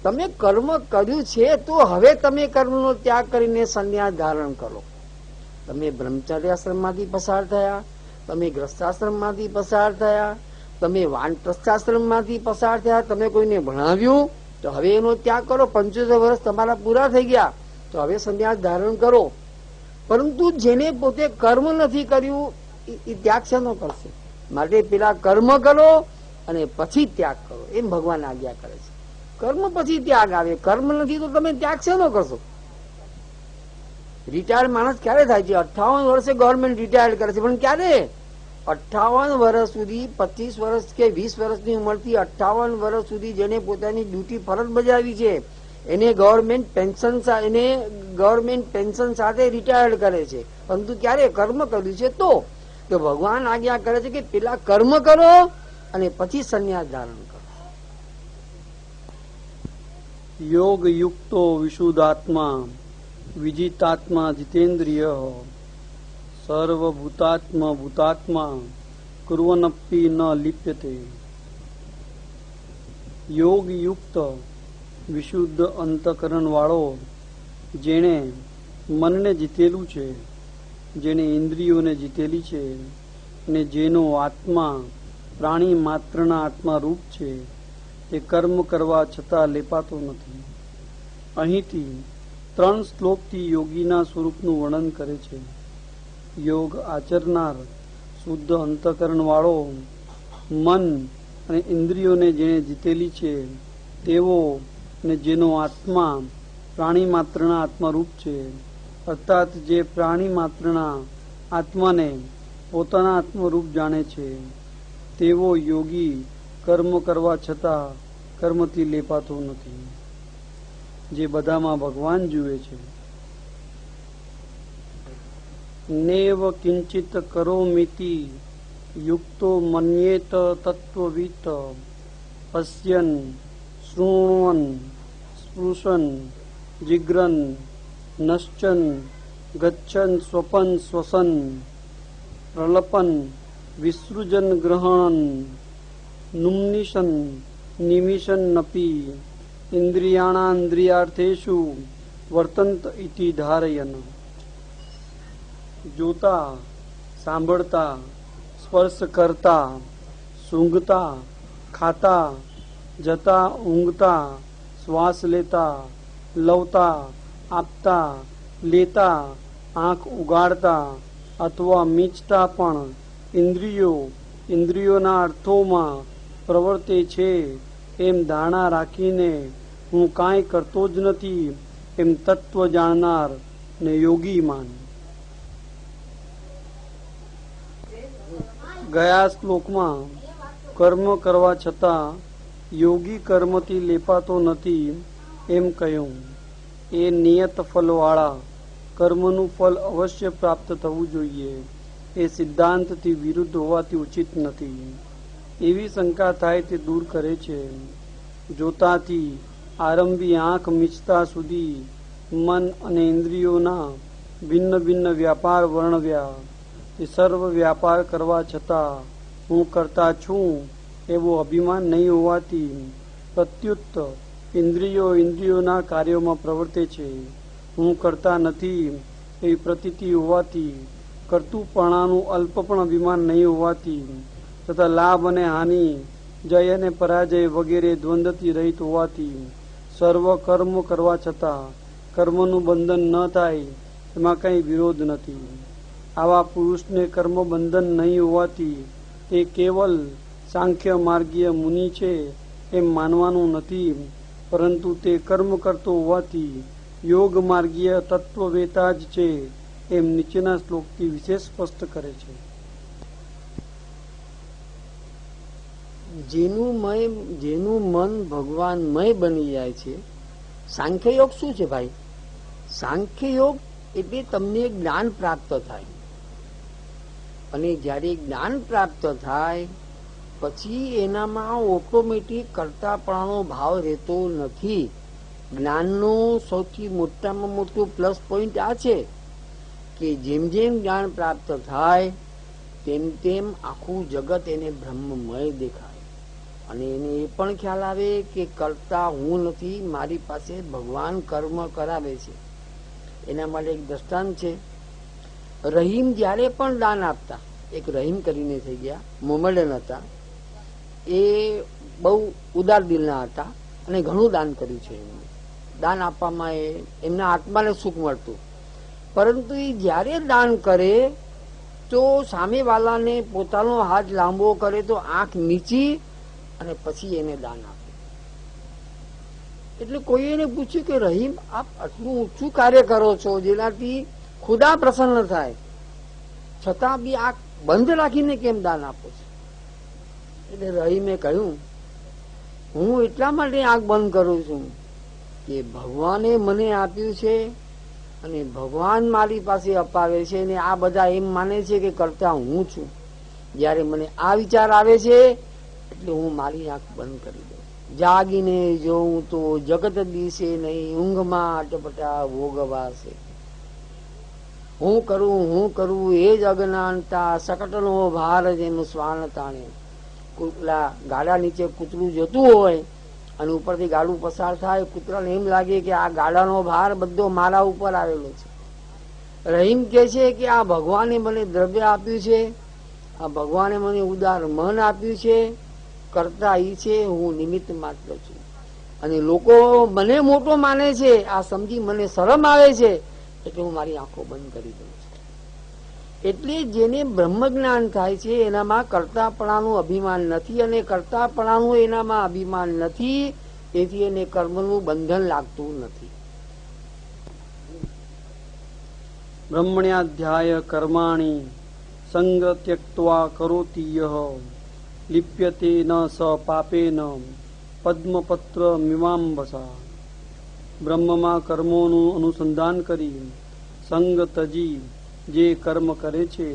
તમે કર્મ કર્યું છે તો હવે તમે કર્મનો ત્યાગ કરીને સંન્યાસ ધારણ કરો. તમે બ્રહ્મચર્યાશ્રમમાંથી પસાર થયા, તમે ગ્રસ્તાશ્રમમાંથી પસાર થયા, તમે વાનપ્રસ્થાશ્રમમાંથી પસાર થયા, તમે કોઈને ભણાવ્યું તો હવે એનો ત્યાગ કરો. 75 વર્ષ તમારા પૂરા થઈ ગયા તો હવે સંન્યાસ ધારણ કરો. પરંતુ જેને પોતે કર્મ નથી કર્યું એ ત્યાગ શેનો કરશે? માટે પેલા કર્મ કરો અને પછી ત્યાગ કરો એમ ભગવાન આજ્ઞા કરે છે. કર્મ પછી ત્યાગ આવે. કર્મ નથી તો તમે ત્યાગ શેનો કરશો? રિટાયર્ડ માણસ ક્યારે થાય છે? 58 વર્ષે ગવર્મેન્ટ રિટાયર્ડ કરે છે. પણ ક્યારે? 58 વર્ષ સુધી, 25 વર્ષ કે 20 વર્ષની ઉંમરથી 58 વર્ષ સુધી જેને પોતાની ડ્યુટી ફરજ બજાવી છે એને ગવર્મેન્ટ પેન્શન સાથે રિટાયર્ડ કરે છે. પરંતુ ક્યારે? કર્મ કર્યું છે તો ભગવાન આજ્ઞા કરે છે કે પેલા કર્મ કરો અને પછી સંન્યાસ ધારણ કરો. યોગ યુક્તો વિશુદ્ધાત્મા વિજિતાત્મા જીતેન્દ્રિય સર્વભૂતાત્મા ભૂતાત્મા કુર્વનપી ન લિપ્યતે. યોગ યુક્ત વિશુદ્ધ અંતકરણ વાળો, જેણે મનને જીતેલું છે, જેને ઇન્દ્રિયોને જીતેલી છે અને જેનો આત્મા પ્રાણી માત્રના આત્મા રૂપ છે, તે કર્મ કરવા છતાં લેપાતો નથી. અહીંથી 3 શ્લોકથી યોગીના સ્વરૂપનું વર્ણન કરે છે. યોગ આચરનાર શુદ્ધ અંતકરણ વાળો, મન અને ઇન્દ્રિયોને જેને જીતેલી છે તેવો અને જેનો આત્મા પ્રાણી માત્રના આત્મા રૂપ છે, અર્થાત જે પ્રાણી માત્રના આત્માને પોતાના આત્મરૂપ જાણે છે તેવો યોગી કર્મ કરવા છતાં કર્મથી લેપાતો નથી, જે બધામાં ભગવાન જુએ છે. નેવ કિંચિત કરોમિતિ યુક્તો મન્યેત તત્વવિત પશ્યન શૃણ્વન સ્પૃશન જિગ્રન નશ્ચન ગચ્છન સ્વપન શ્વસન પ્રલપન વિસૃજન ગ્રહણન નુમ્નિશન નિમિશન નપી ઇન્દ્રિયાણાન્દ્રિયાર્થેષુ વર્તંત ઇતિ ધારયન. જોતા, સાંભળતા, સ્પર્શ કરતા, સૂંઘતા, ખાતા, જતા, ઊંઘતા, શ્વાસ લેતા, લવતા, આપતા, લેતા, આંખ ઉગાડતા અથવા મીચતા પણ ઇન્દ્રિયોના અર્થોમાં પ્રવર્તે છે એમ ધારણા રાખીને હું કાંઈ કરતો જ નથી એમ તત્વ જાણનાર ને યોગી માન. ગયા શ્લોકમાં કર્મ કરવા છતાં યોગી કર્મથી લેપાતો નથી એમ કહ્યું. એ નિયત ફલવાળા કર્મનું ફલ અવશ્ય પ્રાપ્ત થવું જોઈએ એ સિદ્ધાંતથી વિરુદ્ધ હોવાથી ઉચિત નથી. એવી શંકા થાય તે દૂર કરે છે. જોતાથી આરંભી આંખ મીચતા સુધી મન અને ઇન્દ્રિયોના ભિન્ન ભિન્ન વ્યાપાર વર્ણવ્યા. તે સર્વ વ્યાપાર કરવા છતાં હું કરતા છું એવો અભિમાન નહીં હોવાથી પ્રત્યુત ઇન્દ્રિયોના કાર્યોમાં પ્રવર્તે છે. હું કરતા નથી એવી પ્રતીતિ હોવાથી કર્તુપણાનું અલ્પ પણ અભિમાન નહીં હોવાથી તથા લાભ અને હાનિ, જય અને પરાજય વગેરે દ્વંદ્વથી રહિત હોવાથી સર્વ કર્મ કરવા છતાં કર્મનું બંધન ન થાય એમાં કંઈ વિરોધ નથી. આવા પુરુષને કર્મ બંધન નહીં હોવાથી તે કેવલ સાંખ્ય માર્ગીય મુનિ છે એમ માનવાનું નથી, પરંતુ તે કર્મ કરતો હોવાથી યોગ માર્ગીય તત્વવેતા જ છે એમ નીચેના શ્લોકથી વિશેષ સ્પષ્ટ કરે છે. જેનું મન ભગવાનમય બની જાય છે. સાંખ્ય યોગ શું છે ભાઈ? સાંખ્ય યોગ એટલે તમને જ્ઞાન પ્રાપ્ત થાય, અને જ્યારે જ્ઞાન પ્રાપ્ત થાય પછી એનામાં ઓટોમેટિક કરતાપણાનો ભાવ રહેતો નથી. જ્ઞાનનો સૌથી મોટામાં મોટો પ્લસ પોઈન્ટ આ છે કે જેમ જેમ જ્ઞાન પ્રાપ્ત થાય તેમ તેમ આખું જગત એને બ્રહ્મમય દેખાય, અને એને એ પણ ખ્યાલ આવે કે કરતા હું નથી, મારી પાસે ભગવાન કર્મ કરાવે છે. એના માટે એક દ્રષ્ટાંત છે. રહીમ જ્યારે પણ દાન આપતા, એક રહીમ કરીને થઈ ગયા, મોમેડન હતા, એ બહુ ઉદાર દિલના હતા અને ઘણું દાન કર્યું છે. એમને દાન આપવામાં એમના આત્માને સુખ મળતું, પરંતુ એ જ્યારે દાન કરે તો સામેવાલાને પોતાનો હાથ લાંબો કરે તો આંખ નીચી અને પછી એને દાન આપે. એટલે કોઈ એને પૂછ્યું કે રહીમ, આપ આટલું ઊંચું કાર્ય કરો છો જેનાથી ખુદા પ્રસન્ન થાય, છતાં બી આંખ બંધ રાખીને કેમ દાન આપો છો? એટલે રહીમે કહ્યું, હું એટલા માટે આંખ બંધ કરું છું કે ભગવાને મને આપ્યું છે અને ભગવાન મારી પાસે અપાવે છે, અને આ બધા એમ માને છે કે કરતા હું છું. જયારે મને આ વિચાર આવે છે એટલે હું મારી આંખ બંધ કરી દઉં. જાગીને જોઉં તો જગત દિશે નહીં, ઊંઘમાં અટપટા ભોગવાશે. હું કરું એ જ અજ્ઞાનતા, સકટનો ભાર જેનું શ્વાન તાણે. ગાડા નીચે કૂતરું જતું હોય અને ઉપરથી ગાડું પસાર થાય, કૂતરાને એમ લાગે કે આ ગાડાનો ભાર બધો મારા ઉપર આવેલો છે. રહીમ કે છે કે આ ભગવાને મને દ્રવ્ય આપ્યું છે, આ ભગવાને મને ઉદાર મન આપ્યું છે, કરતા ઈ છે, હું નિમિત્ત માત્ર છું. અને લોકો મને મોટો માને છે, આ સમજી મને શરમ આવે છે, એટલે હું મારી આંખો બંધ કરી દઉં છું. એટલે જેને બ્રહ્મ જ્ઞાન થાય છે એનામાં કરતાપણાનું અભિમાન નથી, અને કરતાપણાનું એનામાં અભિમાન નથી, તેથી એને કર્મનું બંધન લાગતું નથી. બ્રહ્મણ્યાધ્યાય કર્માણિ સંગ ત્યક્ત્વા કરોતિ યઃ લિપ્યતે ન સ પાપેન પદ્મપત્ર મીમાંબસા. બ્રહ્મમાં કર્મોનું અનુસંધાન કરી સંગ તજી જે કર્મ કરે છે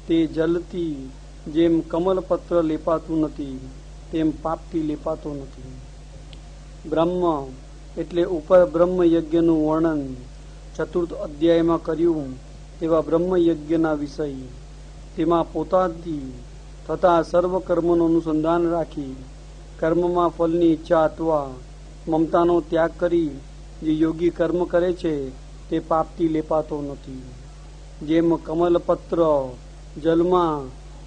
તે જલથી જેમ કમલપત્ર લેપાતું નથી તેમ પાપથી લેપાતો નથી. બ્રહ્મ એટલે ઉપર બ્રહ્મ યજ્ઞનું વર્ણન ચતુર્થ અધ્યાયમાં કર્યું તેવા બ્રહ્મ યજ્ઞના વિષય, તેમાં પોતાથી તથા સર્વ કર્મનું અનુસંધાન રાખી કર્મમાં ફલની ઈચ્છા અથવા મમતાનો ત્યાગ કરી જે યોગી કર્મ કરે છે તે પાપથી લેપાતો નથી. જેમ કમલપત્ર જલમાં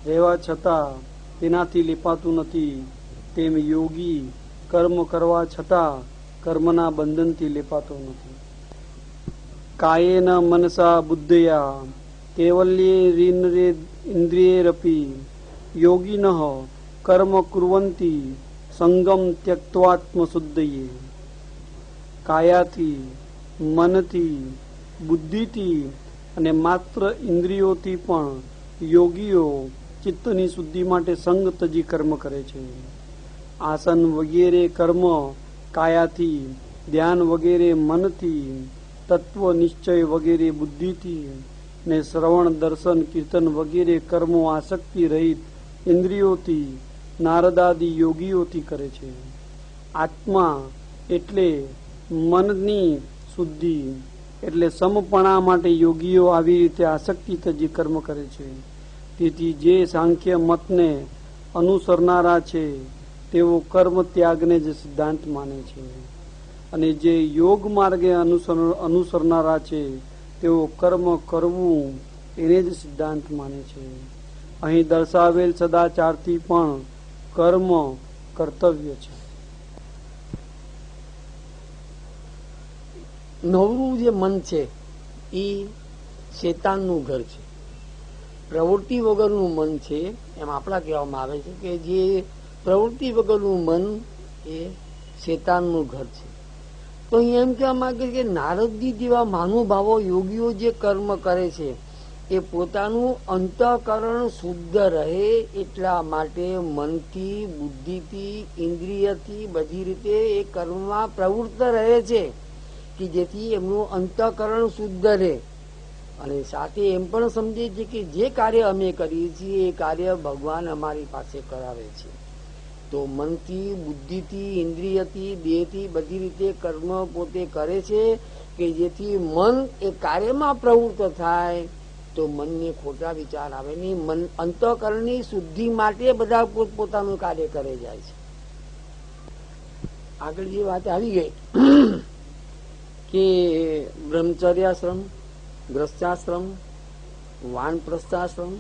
રહેવા છતાં તેનાથી લેપાતું નથી, તેમ યોગી કર્મ કરવા છતાં કર્મના બંધનથી લેપાતો નથી. કાયેન મનસા બુદ્ધયા કેવલ્યે ઇન્દ્રિયેરપી યોગિનઃ કર્મ કુર્વંતી સંગમ ત્યક્ત્વાત્મશુદ્ધયે. કાયાથી, મનથી, બુદ્ધિથી અને માત્ર ઇન્દ્રિયોથી પણ યોગીઓ ચિત્તની શુદ્ધિ માટે સંગ તજી કર્મ કરે છે. આસન વગેરે કર્મ કાયાથી, ધ્યાન વગેરે મનથી, તત્વ નિશ્ચય વગેરે બુદ્ધિથી ને શ્રવણ દર્શન કીર્તન વગેરે કર્મો આસક્તિ રહિત ઇન્દ્રિયોથી નારદાદી યોગીઓથી કરે છે. આત્મા એટલે મનની શુદ્ધિ એટલે સમપણા માટે યોગીઓ આવી રીતે આસક્તિ તજી કર્મ કરે છે. તેથી જે સાંખ્ય મતને અનુસરનારા છે તેઓ કર્મ ત્યાગને જ સિદ્ધાંત માને છે, અને જે યોગ માર્ગે અનુસરનારા છે તેઓ કર્મ કરવું એને જ સિદ્ધાંત માને છે. અહીં દર્શાવેલ સદાચારથી પણ કર્મ કર્તવ્ય છે. નવરું જે મન છે એ શેતાનનું ઘર છે. પ્રવૃત્તિ વગરનું મન છે એમ આપણા કહેવામાં આવે છે કે જે પ્રવૃત્તિ વગરનું મન એ શેતાનનું ઘર છે. તો અહીંયા એમ કહેવા માંગે કે નારદજી જેવા મહાનુભાવો યોગીઓ જે કર્મ કરે છે એ પોતાનું અંતઃકરણ શુદ્ધ રહે એટલા માટે મનથી, બુદ્ધિથી, ઇન્દ્રિયથી બધી રીતે એ કર્મમાં પ્રવૃત્ત રહે છે કે જેથી એમનું અંતઃકરણ શુદ્ધ રહે. અને સાથે એમ પણ સમજે છે કે જે કાર્ય અમે કરીએ છીએ એ કાર્ય ભગવાન અમારી પાસે કરાવે છે. તો મનથી, બુદ્ધિથી, ઇન્દ્રિયથી, દેહથી બધી રીતે કર્મ પોતે કરે છે કે જેથી મન એ કાર્યમાં પ્રવૃત્ત થાય તો મનને ખોટા વિચાર આવે નહીં. મન અંતઃકરણની શુદ્ધિ માટે બધા પોતપોતાનું કાર્ય કરે જાય છે. આગળ જે વાત આવી ગઈ કે બ્રહ્મચર્યાશ્રમ, ગ્રસ્તાશ્રમ, વાનપ્રસ્થાશ્રમ,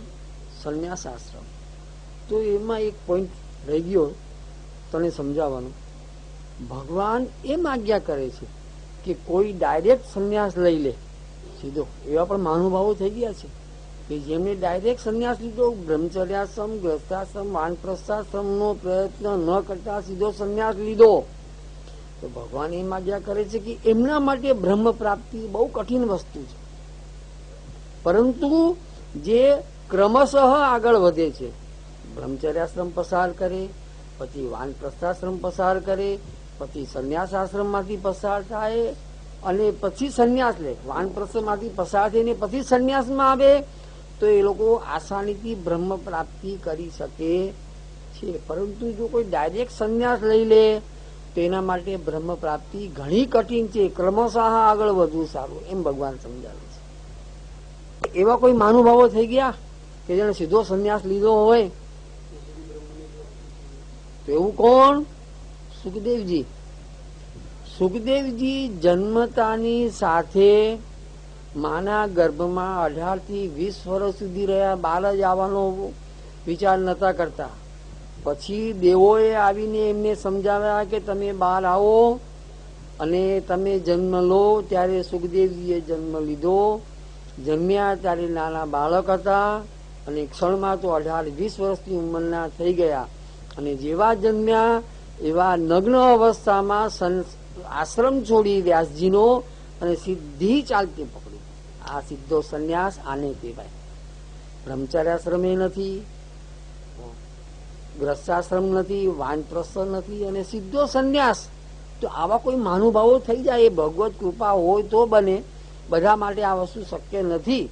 સંન્યાસાશ્રમ, તો એમાં એક પોઈન્ટ રહી ગયો તને સમજાવવાનો. ભગવાન એમ આજ્ઞા કરે છે કે કોઈ ડાયરેક્ટ સંન્યાસ લઈ લે સીધો. એવા પણ મહાનુભાવો થઈ ગયા છે કે જેમને ડાયરેક્ટ સંન્યાસ લીધો, બ્રહ્મચર્યાશ્રમ, ગ્રસ્તાશ્રમ, વાનપ્રસ્થાશ્રમનો પ્રયત્ન ન કરતા સીધો સંન્યાસ લીધો. તો ભગવાન એમ આજ્ઞા કરે છે કે એમના માટે બ્રહ્મ પ્રાપ્તિ બહુ કઠિન વસ્તુ છે. પરંતુ જે ક્રમશઃ આગળ વધે છે, બ્રહ્મચર્યાશ્રમ પસાર કરે, પછી વાનપ્રસ્થાશ્રમ પસાર કરે, પછી સંન્યાસાશ્રમમાંથી પસાર થાય અને પછી સંન્યાસ લે, વાનપ્રસ્થમાંથી પસાર થઈને પછી સંન્યાસમાં આવે તો એ લોકો આસાનીથી બ્રહ્મ પ્રાપ્તિ કરી શકે છે. પરંતુ જો કોઈ ડાયરેક્ટ સંન્યાસ લઈ લે તો એના માટે બ્રહ્મ પ્રાપ્તિ ઘણી કઠિન છે. ક્રમશઃ આગળ વધવું સારું એમ ભગવાન સમજાવે છે. એવા કોઈ મહાનુભાવો થઈ ગયા કે જેને સીધો સંન્યાસ લીધો હોય? તો એવું કોણ? સુખદેવજી. સુખદેવજી જન્મતાની સાથે માના ગર્ભમાં 18 થી 20 વર્ષ સુધી રહ્યા. બહાર જ આવવાનો વિચાર નતા કરતા. પછી દેવોએ આવીને એમને સમજાવ્યા કે તમે બહાર આવો અને તમે જન્મ લો. ત્યારે સુખદેવજીએ જન્મ લીધો. જન્મ્યા ત્યારે નાના બાળક હતા અને ક્ષણમાં તો 18-20 વર્ષની ઉંમરના થઈ ગયા. અને જેવા જન્મ્યા એવા નગ્ન અવસ્થામાં આશ્રમ છોડી વ્યાસજીનો અને સીધી ચાલતી પકડી. આ સીધો સંન્યાસ આને કહેવાય. બ્રહ્મચર્યાશ્રમે નથી, ગ્રસ્તાશ્રમ નથી, વાનપ્રસ્થ નથી અને સીધો સંન્યાસ. તો આવા કોઈ મહાનુભાવો થઈ જાય એ ભગવત કૃપા હોય તો બને. બધા માટે આ વસ્તુ શક્ય નથી.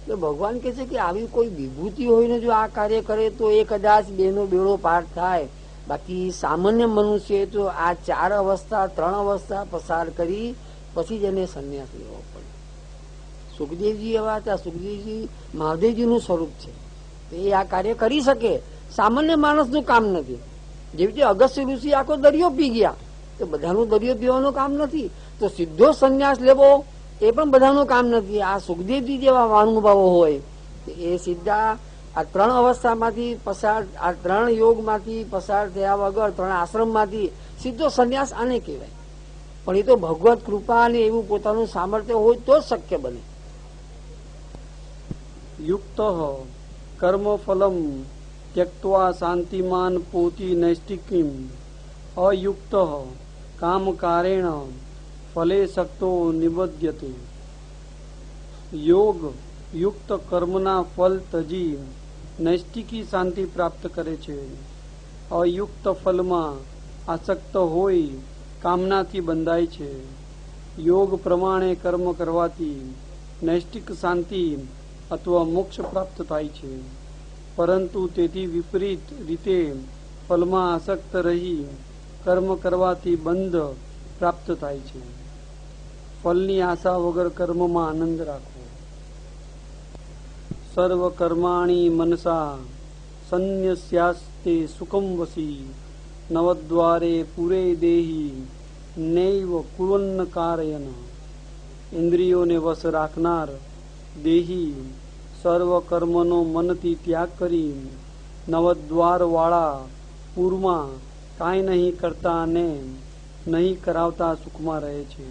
તો ભગવાન કહે છે કે આવી કોઈ વિભૂતિ હોય ને જો આ કાર્ય કરે તો એ કદાચ બેનો બેડો પાર થાય. બાકી સામાન્ય મનુષ્ય તો આ 4 અવસ્થા 3 અવસ્થા પસાર કરી પછી જ એને સંન્યાસ લેવો પડે. સુખદેવજી એવા હતા. સુખદેવજી મહાદેવજીનું સ્વરૂપ છે. એ આ કાર્ય કરી શકે. સામાન્ય માણસનું કામ નથી. જેવી રીતે અગસ્ત્ય ઋષિ આખો દરિયો પી ગયા, તો બધાનું દરિયો પીવાનું કામ નથી. તો સીધો સંન્યાસ લેવો એ પણ બધાનું કામ નથી. આ સુખદેવજી જેવા મહાનુભાવો હોય એ સીધા આ 3 અવસ્થામાંથી પસાર, આ 3 યોગમાંથી પસાર થયા વગર, 3 આશ્રમમાંથી સીધો સંન્યાસ આને કહેવાય. પણ એ તો ભગવત કૃપા અને એવું પોતાનું સામર્થ્ય હોય તો જ શક્ય બને. યુક્ત કર્મ ફલમ ત્યક્ત્વા શાંતિમાન પોતી નૈષ્ટિકીમ અયુક્ત કામકારેણ ફલે શક્તો નિબધ્યતે. યોગ યુક્ત કર્મના ફલ તજી નૈષ્ટિકી શાંતિ પ્રાપ્ત કરે છે. અયુક્ત ફલમાં આસક્ત હોય કામનાથી બંધાય છે. યોગ પ્રમાણે કર્મ કરવાથી નૈષ્ટિક શાંતિ અથવા મોક્ષ પ્રાપ્ત થાય છે, પરંતુ તેથી વિપરીત રીતે ફલમાં આસક્ત રહી કર્મ કરવાથી બંધ પ્રાપ્ત થાય છે. ફલની આશા વગર કર્મમાં આનંદ રાખવો. સર્વ કર્માણી મનસા સંન્યસ્યાસ્તે સુખમ વસી નવદ્વારે પુરે દેહી નૈવ કુર્વન્ન કારયન. ઇન્દ્રિયોને વશ રાખનાર દેહી સર્વ કર્મનો મનથી ત્યાગ કરી નવદ્વાર વાળા પૂરમાં કાંઈ નહીં કરતા અને નહીં કરાવતા સુખમાં રહે છે.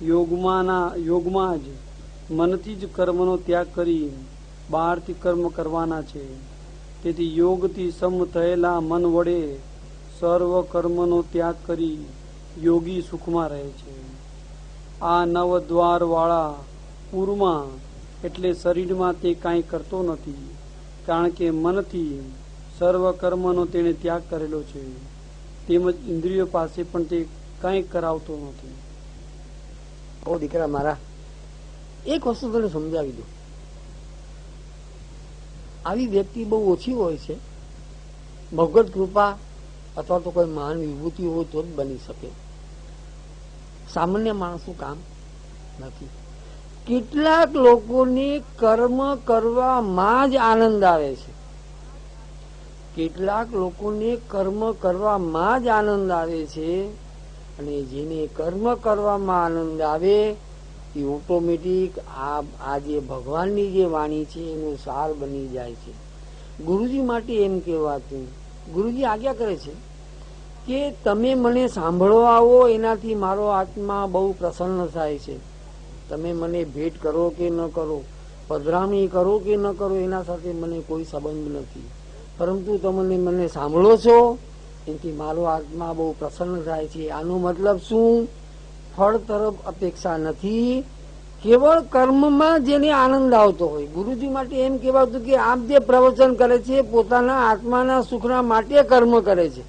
યોગમાં જ મનથી જ કર્મનો ત્યાગ કરી બહારથી કર્મ કરવાના છે. તેથી યોગથી સમ થયેલા મન વડે સર્વ કર્મનો ત્યાગ કરી યોગી સુખમાં રહે છે. આ નવદ્વાર વાળા પૂરમાં એટલે શરીરમાં તે કાંઈ કરતો નથી, કારણ કે મનથી સર્વ કર્મનો તેણે ત્યાગ કરેલો છે. તેમજ ઇન્દ્રિયો પાસે પણ તે કાંઈ કરાવતો નથી. ઓ દીકરા મારા, એક વસ્તુ તને સમજાવી દઉં. આવી વ્યક્તિ બહુ ઓછી હોય છે. ભગવત કૃપા અથવા તો કોઈ મહાન વિભૂતિ હોય તો જ બની શકે. સામાન્ય માણસનું કામ નથી. કેટલાક લોકોને કર્મ કરવામાં જ આનંદ આવે છે. કેટલાક લોકોને કર્મ કરવામાં જ આનંદ આવે છે, અને જેને કર્મ કરવામાં આનંદ આવે એ ઓટોમેટિક આ જે ભગવાનની જે વાણી છે એનું સાર બની જાય છે. ગુરુજી માટે એમ કહેવાતું, ગુરુજી આજ્ઞા કરે છે કે તમે મને સાંભળવા આવો, એનાથી મારો આત્મા બહુ પ્રસન્ન થાય છે. તમે મને ભેટ કરો કે ન કરો, પધરામણી કરો કે ન કરો, એના સાથે મને કોઈ સંબંધ નથી, પરંતુ તમે મને સાંભળો છો એનાથી મારો આત્મા બહુ પ્રસન્ન થાય છે. આનો મતલબ શું? ફળ તરફ અપેક્ષા નથી, કેવળ કર્મમાં જેને આનંદ આવતો હોય. ગુરુજી માટે એમ કહેવાતું કે આપ જે પ્રવચન કરે છે પોતાના આત્માના સુખના માટે કર્મ કરે છે.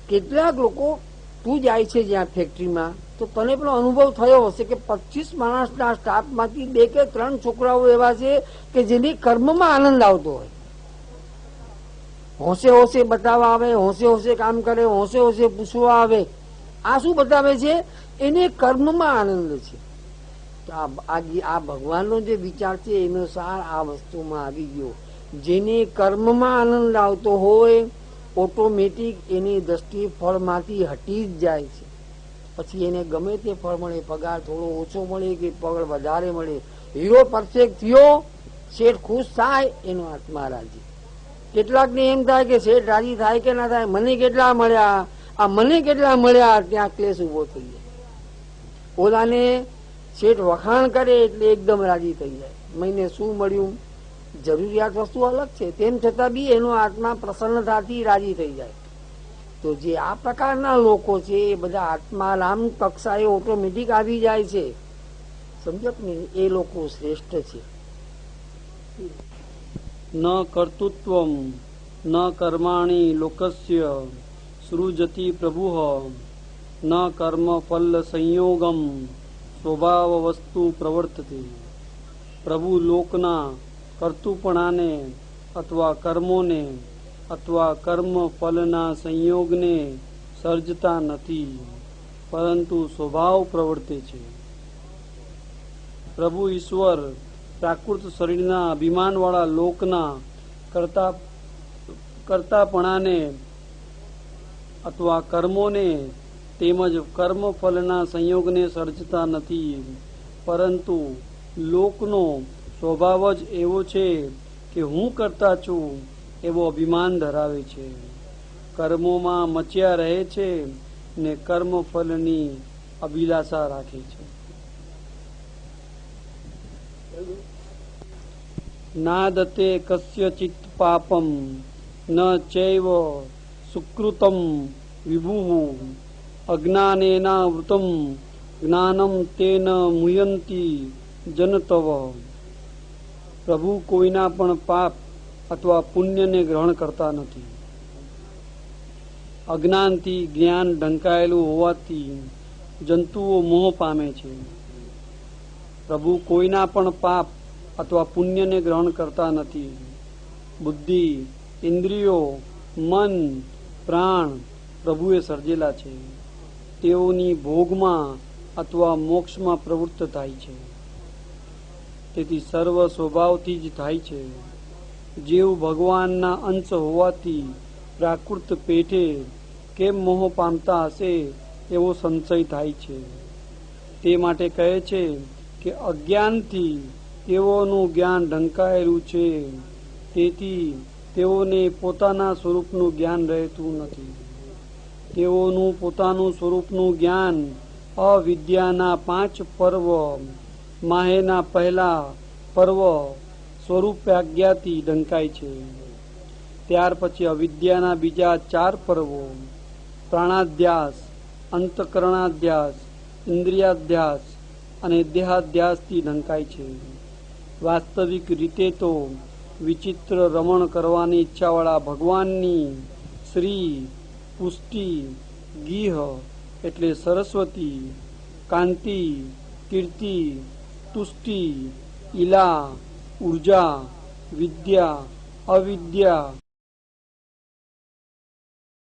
કેટલાક લોકો, તું જાય છે જ્યાં ફેક્ટરીમાં, તો તને પણ અનુભવ થયો હશે કે 25 માણસના સ્ટાફમાંથી 2 કે 3 છોકરાઓ એવા છે કે જેને કર્મમાં આનંદ આવતો હોય. હોંશે હોંશે બતાવવા આવે, હોંશે હોંશે કામ કરે, હોંશે હોંશે પૂછવા આવે. આ શું બતાવે છે? એને કર્મમાં આનંદ છે. તો આ ભગવાનનો જે વિચાર છે એનો સાર આ વસ્તુમાં આવી ગયો. જેને કર્મમાં આનંદ આવતો હોય ઓટોમેટિક એની દ્રષ્ટિ ફળમાંથી હટી જ જાય છે. પછી એને ગમે તે ફળ મળે, પગાર થોડો ઓછો મળે કે પગાર વધારે મળે, હીરો પરફેક્ટ થયો, શેઠ ખુશ થાય, એનો આત્મા રાજી. કેટલાકને એમ થાય કે શેઠ રાજી થાય કે ના થાય, મને કેટલા મળ્યા, આ મને કેટલા મળ્યા, ત્યાં ક્લેશ ઉભો થઈ જાય. ઓલાને શેઠ વખાણ કરે એટલે એકદમ રાજી થઈ જાય. મહિને શું મળ્યું, જરૂરિયાત વસ્તુ અલગ છે, તેમ છતાં બી એનો આત્મા પ્રસન્નતાથી રાજી થઈ જાય. તો જે આ પ્રકારના લોકો છે એ બધા આત્મારામ કક્ષાએ ઓટોમેટિક આવી જાય છે. સમજો ને, એ લોકો શ્રેષ્ઠ છે. ન કર્તૃત્વમ ન કર્માણી લોકસ્ય સૃજતી પ્રભુ ન કર્મ ફલ સંયોગમ સ્વભાવ વસ્તુ પ્રવર્તતે. પ્રભુ લોકના કર્તુપણાને અથવા કર્મોને અથવા કર્મ ફલના સંયોગને સર્જતા નથી, પરંતુ સ્વભાવ પ્રવર્તે છે. પ્રભુ ઈશ્વર પ્રાકૃત શરીરના અભિમાનવાળા લોકના કર્તાપણાને અથવા કર્મોને તેમજ કર્મ ફલના સંયોગને સર્જતા નથી, પરંતુ લોકનો સ્વભાવ જ એવો છે કે હું કરતા છું એવો અભિમાન ધરાવે છે, કર્મોમાં મચ્યા રહે છે ને કર્મફળની અભિલાષા રાખે છે. નાદતે કસ્યચિત પાપમ ન ચૈવ સુકૃતમ વિભુઃ અજ્ઞાનેનાવૃતમ જ્ઞાનમ તેન મુહ્યંતિ જનતવ. પ્રભુ કોઈના પણ પાપ અથવા પુણ્યને ગ્રહણ કરતા નથી. અજ્ઞાનથી જ્ઞાન ઢંકાયેલું હોવાથી જંતુઓ મોહ પામે છે. પ્રભુ કોઈના પણ પાપ અથવા પુણ્યને ગ્રહણ કરતા નથી. બુદ્ધિ, ઇન્દ્રિયો, મન, પ્રાણ પ્રભુએ સર્જેલા છે. તેઓની ભોગમાં અથવા મોક્ષમાં પ્રવૃત્ત થાય છે. તેથી સર્વ સ્વભાવથી જ થાય છે. જીવ ભગવાનના અંશ હોવાથી પ્રાકૃત પેઠે કેમ મોહ પામતા હશે એવો સંશય થાય છે. તે માટે કહે છે કે અજ્ઞાનથી તેઓનું જ્ઞાન ઢંકાયેલું છે, તેથી તેઓને પોતાના સ્વરૂપનું જ્ઞાન રહેતું નથી. તેઓનું પોતાનું સ્વરૂપનું જ્ઞાન અવિદ્યાના 5 પર્વ માહેના પહેલા પર્વ સ્વરૂપાજ્ઞાથી ઢંકાય છે. ત્યાર પછી અવિદ્યાના બીજા 4 પર્વો પ્રાણાધ્યાસ, અંતકરણાધ્યાસ, ઇન્દ્રિયાધ્યાસ અને દેહાધ્યાસથી ઢંકાય છે. વાસ્તવિક રીતે તો વિચિત્ર રમણ કરવાની ઈચ્છાવાળા ભગવાનની શ્રી, પુષ્ટિ, ગીહ એટલે સરસ્વતી, કાંતિ, કીર્તિ, તુષ્ટિ, ઈલા, ઉર્જા, વિદ્યા, અવિદ્યા